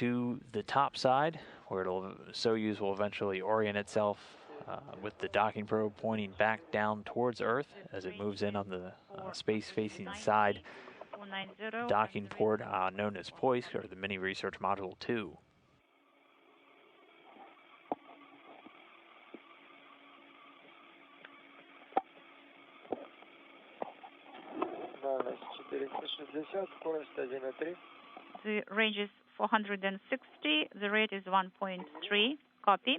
to the top side, where Soyuz will eventually orient itself with the docking probe pointing back down towards Earth as it moves in on the space-facing side docking port known as POISC, or the Mini Research Module 2. The range is 460, the rate is 1.3, copy.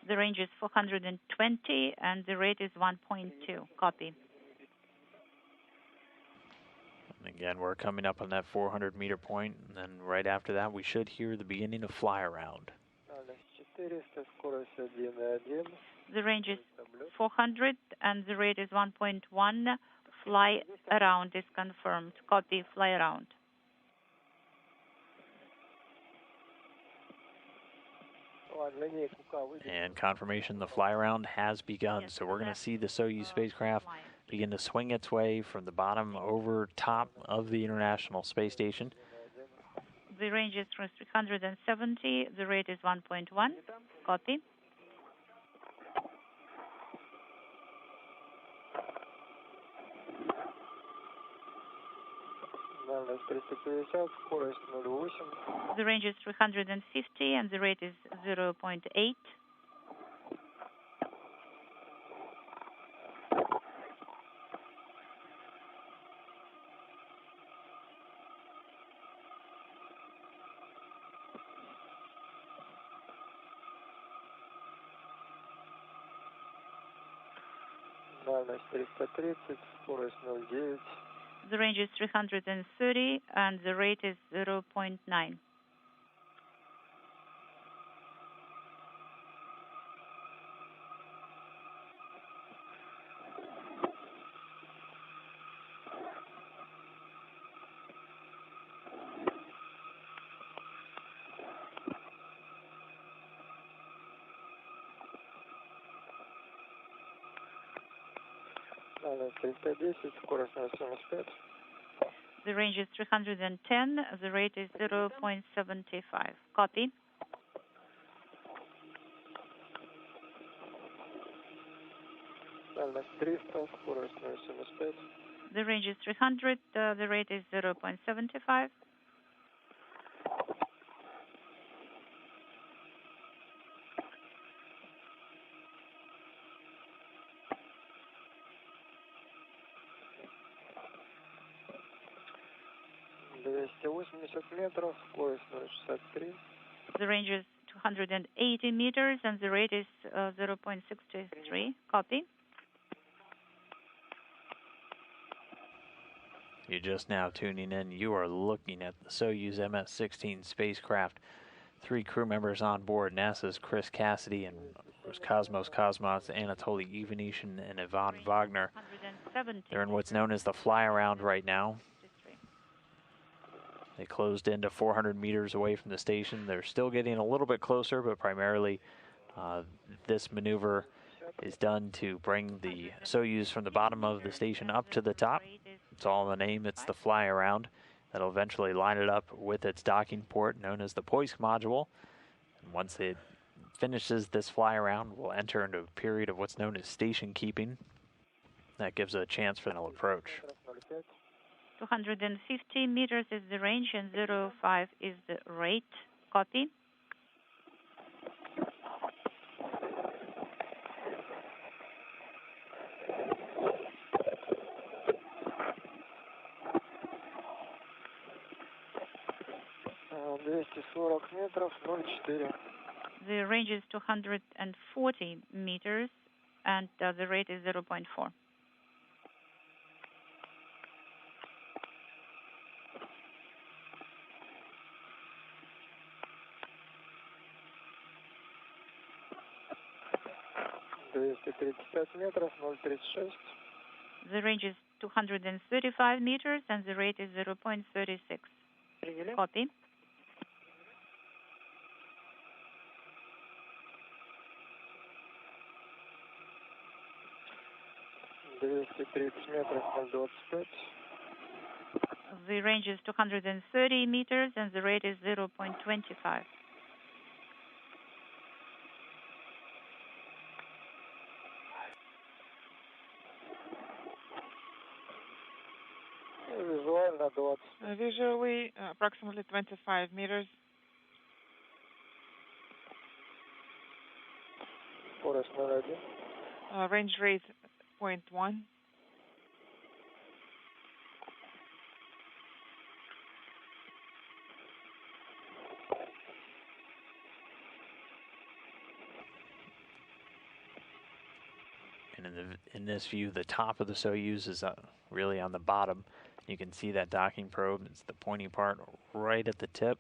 The range is 420 and the rate is 1.2. Copy. And again, we're coming up on that 400-meter point, and then right after that, we should hear the beginning of fly around. The range is 400 and the rate is 1.1. Fly around is confirmed. Copy. Fly around. And confirmation the fly around has begun. So we're going to see the Soyuz spacecraft begin to swing its way from the bottom over top of the International Space Station. The range is 370. The rate is 1.1. Copy. The range is 350 and the rate is 0.8. The range is 330 and the rate is 0.9. The range is 310. The rate is 0.75. Copy. The range is 300. The rate is 0.75. The range is 280 meters and the rate is 0.63. Copy. You're just now tuning in. You are looking at the Soyuz MS-16 spacecraft. 3 crew members on board, NASA's Chris Cassidy and Roscosmos cosmonauts Anatoly Ivanishin and Ivan Wagner. They're in what's known as the fly-around right now. They closed into 400 meters away from the station. They're still getting a little bit closer, but primarily this maneuver is done to bring the Soyuz from the bottom of the station up to the top. It's all in the name. It's the fly around. That'll eventually line it up with its docking port known as the POISC module. And once it finishes this fly around, we'll enter into a period of what's known as station keeping. That gives a chance for an approach. 250 meters is the range and 0.5 is the rate. Copy. The range is 240 meters and the rate is 0.4. 235 метров, 0,36. The range is 235 meters and the rate is 0.36. Приняли. Copy. метров, 0,25. The range is 230 meters and the rate is 0.25. Визуально 20. Visually, approximately 25 meters. Скорость 0,1. Range rate 0.1. And in this view, the top of the Soyuz is really on the bottom. You can see that docking probe. It's the pointy part right at the tip.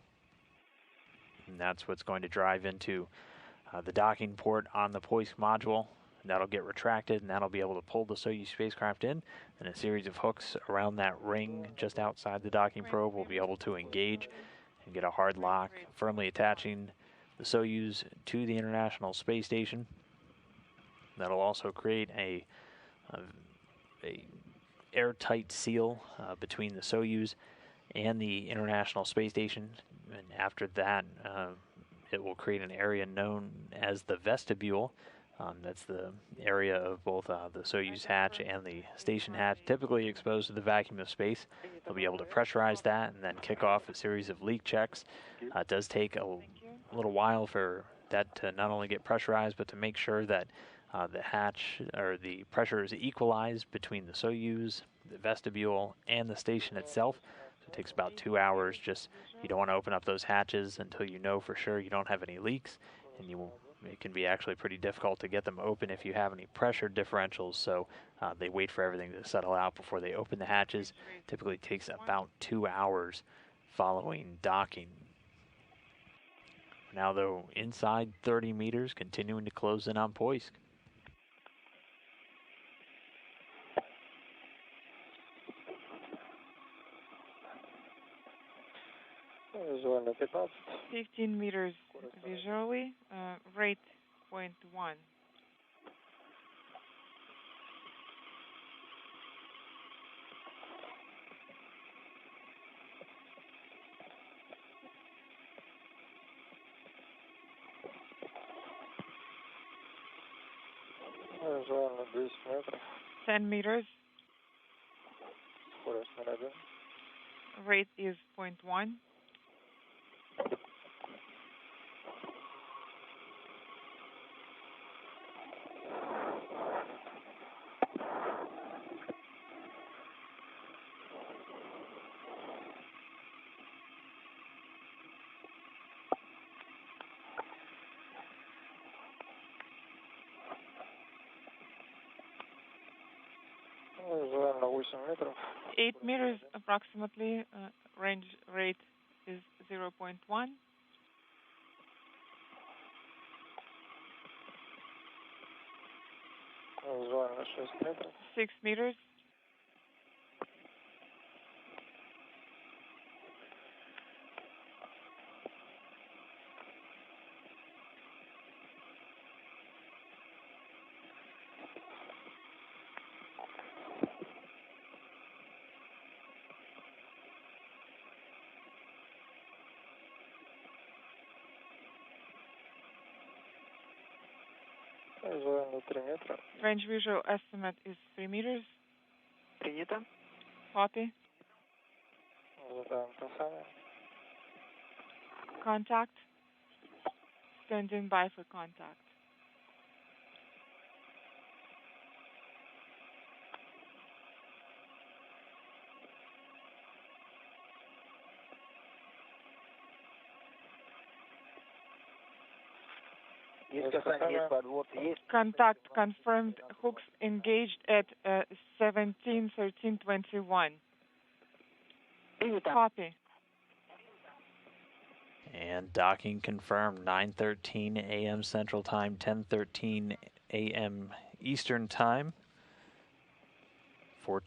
And that's what's going to drive into the docking port on the Poisk module. And that'll get retracted, and that'll be able to pull the Soyuz spacecraft in. And a series of hooks around that ring just outside the docking probe will be able to engage and get a hard lock, firmly attaching the Soyuz to the International Space Station. That'll also create a airtight seal between the Soyuz and the International Space Station. And after that, it will create an area known as the vestibule. That's the area of both the Soyuz hatch and the station hatch, typically exposed to the vacuum of space. They'll be able to pressurize that and then kick off a series of leak checks. It does take a little while for that to not only get pressurized, but to make sure that the hatch or the pressure is equalized between the Soyuz, the vestibule, and the station itself. So it takes about 2 hours. Just you don't want to open up those hatches until you know for sure you don't have any leaks, and it can be actually pretty difficult to get them open if you have any pressure differentials. So they wait for everything to settle out before they open the hatches. Typically takes about 2 hours following docking. Now though, inside 30 meters, continuing to close in on Poisk. Визуально 15. 15 meters visually, rate 0.1. Визуально 10 метров. 10 meters, Скорость 0,1. rate is 0.1. Визуально 8 метров. 8 meters approximately, range rate is 0.1. Визуально 6 метров. 6 meters, Визуально 3 метра. range visual estimate is 3 meters. Принято. Copy. Ожидаем касания. Contact. Standing by for contact. Есть касание, есть подвод, есть. Contact confirmed. Hooks engaged at 17:13:21. Copy. And docking confirmed, 9:13 a.m. Central Time, 10:13 a.m. Eastern Time. 14